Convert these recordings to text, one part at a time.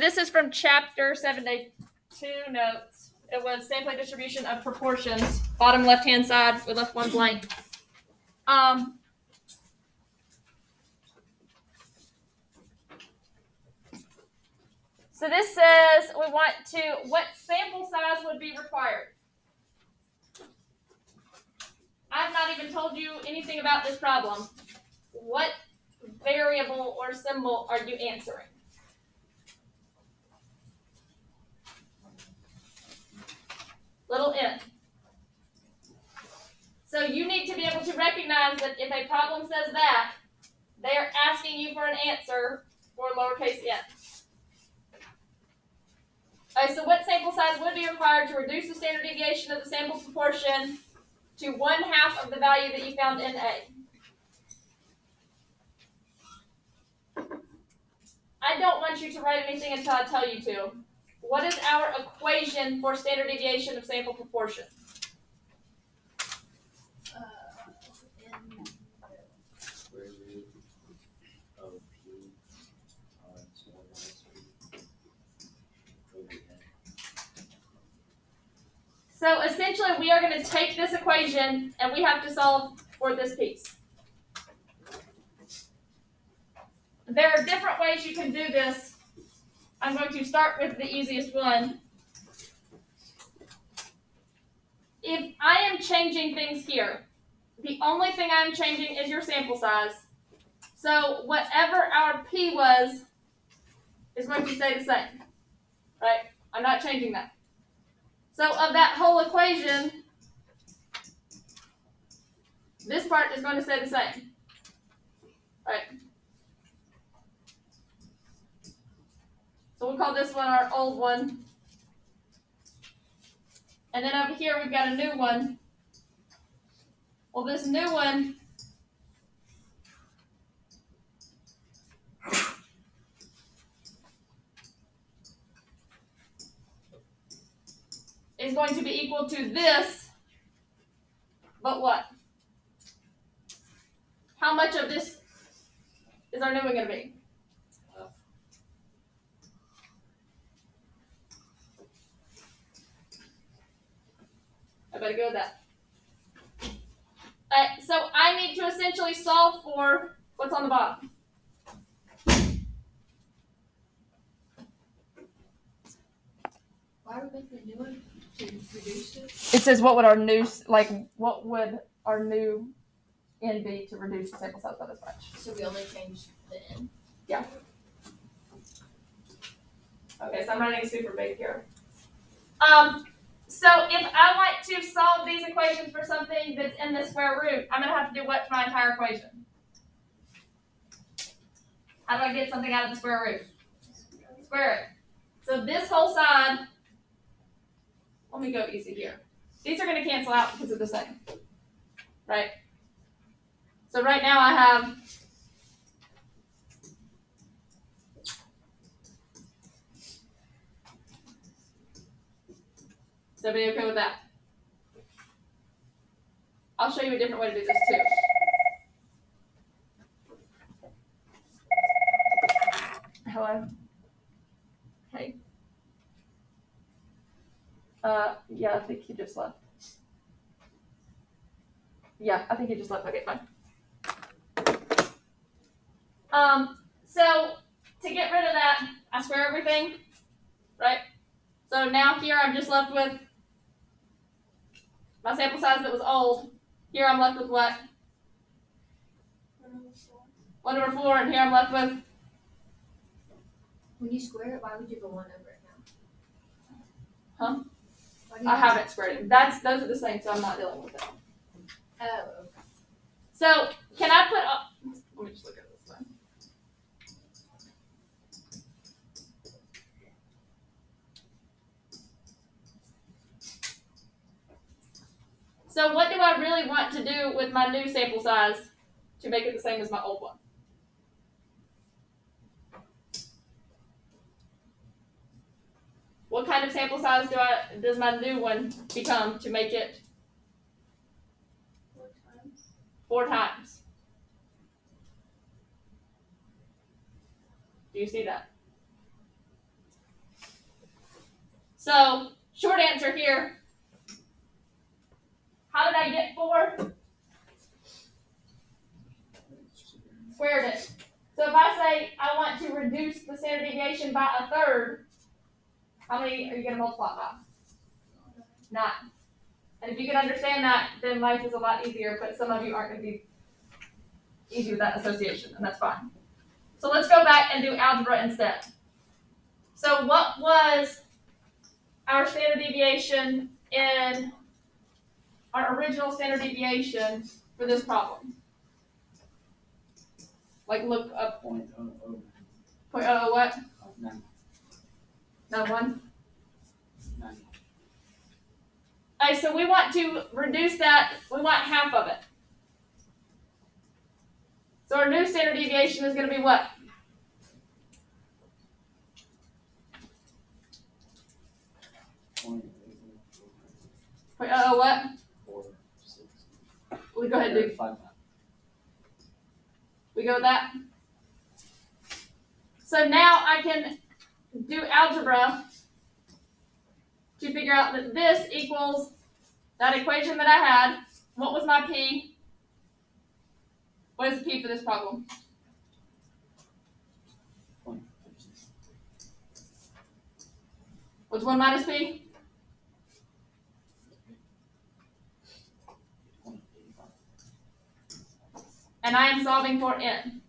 This is from chapter 72 notes. It was sampling distribution of proportions. Bottom left-hand side, we left one blank. So this says we want what sample size would be required? I've not even told you anything about this problem. What variable or symbol are you answering? Little n. So you need to be able to recognize that if a problem says that, they are asking you for an answer for lowercase n. Okay, so what sample size would be required to reduce the standard deviation of the sample proportion to 1/2 of the value that you found in A? I don't want you to write anything until I tell you to. What is our equation for standard deviation of sample proportion? So essentially, we are going to take this equation and we have to solve for this piece. There are different ways you can do this. I'm going to start with the easiest one. If I am changing things here, the only thing I'm changing is your sample size. So whatever our P was is going to stay the same, right? I'm not changing that. So of that whole equation, this part is going to stay the same, right? So we'll call this one our old one. And then over here, we've got a new one. Well, this new one is going to be equal to this, but what? How much of this is our new one going to be? I better go with that. Alright, so I need to essentially solve for what's on the bottom. Why are we making a new one to reduce it? It says what would our new n be to reduce the sample size by this much? So we only changed the n? Yeah. Okay, so I'm writing super big here. So if I want to solve these equations for something that's in the square root, I'm going to have to do what to my entire equation? How do I get something out of the square root? Square it. So this whole side, let me go easy here. These are going to cancel out because of the same, right? So right now I have Is everybody okay with that? I'll show you a different way to do this too. Hello? Hey. Yeah, I think he just left. Yeah, I think he just left. Okay, fine. So to get rid of that, I square everything, right? So now here I'm just left with my sample size that was old. Here I'm left with what? 1/4, and here I'm left with. When you square it, why would you go 1 over it now? Huh? I haven't squared it. Those are the same, so I'm not dealing with it. Oh, okay. So can I put? Let me just look at this one. So what do I really want to do with my new sample size to make it the same as my old one? What kind of sample size does my new one become to make it 4 times? Do you see that? So, short answer here. How did I get 4? Squared it. So if I say I want to reduce the standard deviation by a third, how many are you going to multiply by? 9. And if you can understand that, then life is a lot easier, but some of you aren't going to be easy with that association, and that's fine. So let's go back and do algebra instead. So what was our standard deviation in our original standard deviation for this problem? Like look up 0.00. 0.00 what? 9. No, 1? 9. Alright, so we want to reduce that, we want half of it. So our new standard deviation is going to be what? 0.00 what? 4, 6. We go ahead and do. 5. We go with that? So now I can do algebra to figure out that this equals that equation that I had. What was my p? What is the p for this problem? 0.56. What's 1 minus p? 0.85. And I am solving for n.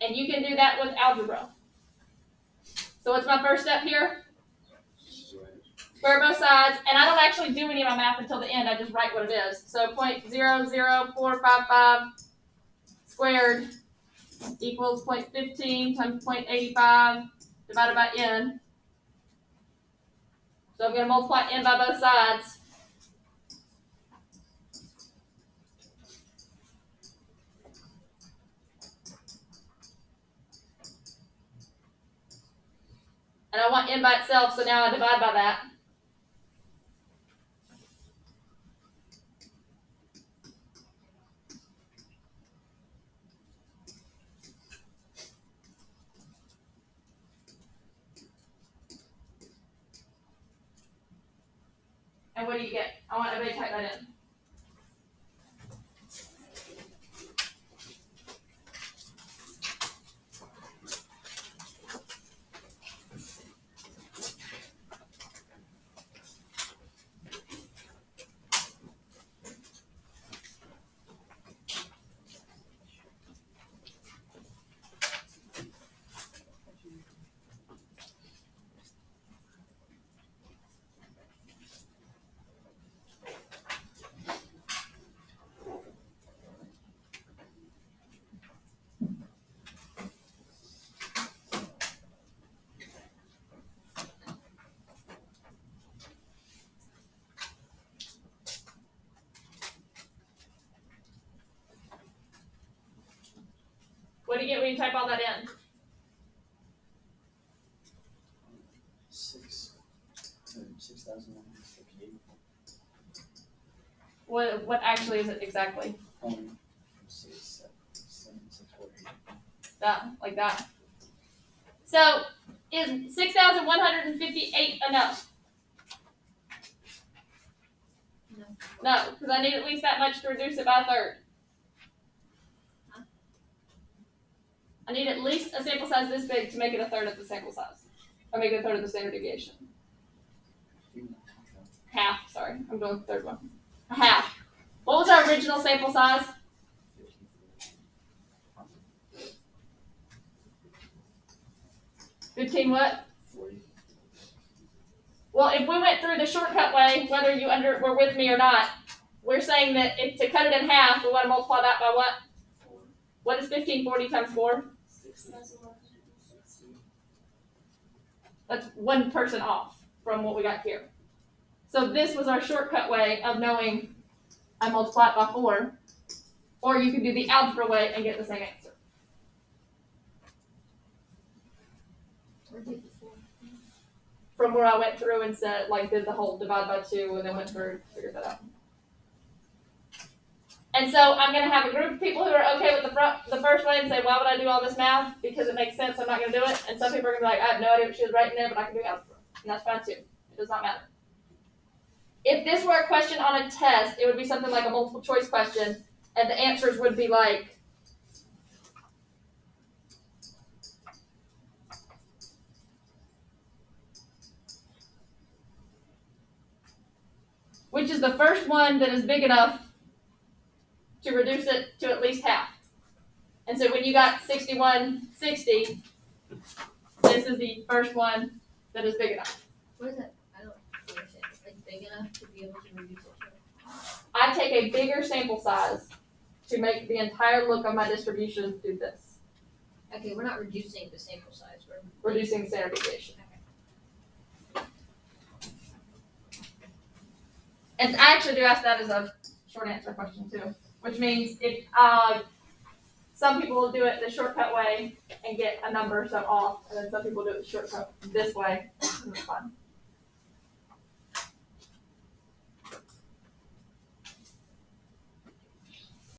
And you can do that with algebra. So what's my first step here? Square both sides. And I don't actually do any of my math until the end. I just write what it is. So 0.00455 squared equals 0.15 times 0.85 divided by n. So I'm going to multiply n by both sides. And I want n by itself, so now I divide by that. And what do you get? I want everybody to type that in. What do you get when you type all that in? 6,158. What actually is it exactly? 0.67648. That, like that. So, is 6,158 enough? No, because I need at least that much to reduce it by a third. I need at least a sample size this big to make it a third of the sample size. Or make it a third of the standard deviation. Half, sorry. I'm doing the third one. A half. What was our original sample size? 15 what? 40. Well, if we went through the shortcut way, whether you were with me or not, we're saying that if to cut it in half, we want to multiply that by what? 4. What is 1540 times 4? 6,160. That's one person off from what we got here. So this was our shortcut way of knowing I multiply it by 4. Or you could do the algebra way and get the same answer. Or take the 4. From where I went through and said, like, did the whole divide by 2 and then went through and figured that out. And so I'm going to have a group of people who are okay with the first way and say, why would I do all this math? Because it makes sense, I'm not going to do it. And some people are going to be like, I have no idea what she was writing there, but I can do algebra. and that's fine too. It does not matter. If this were a question on a test, it would be something like a multiple choice question, and the answers would be like, which is the first one that is big enough to reduce it to at least half. And so when you got 6160, this is the first one that is big enough. What is that? I don't understand. Like big enough to be able to reduce it to? I take a bigger sample size to make the entire look of my distribution do this, Okay, we're not reducing the sample size, we're reducing the standard deviation. And I actually do ask that as a short answer question too, which means if some people will do it the shortcut way and get a number so off, and then some people do it the shortcut this way, and it's fun.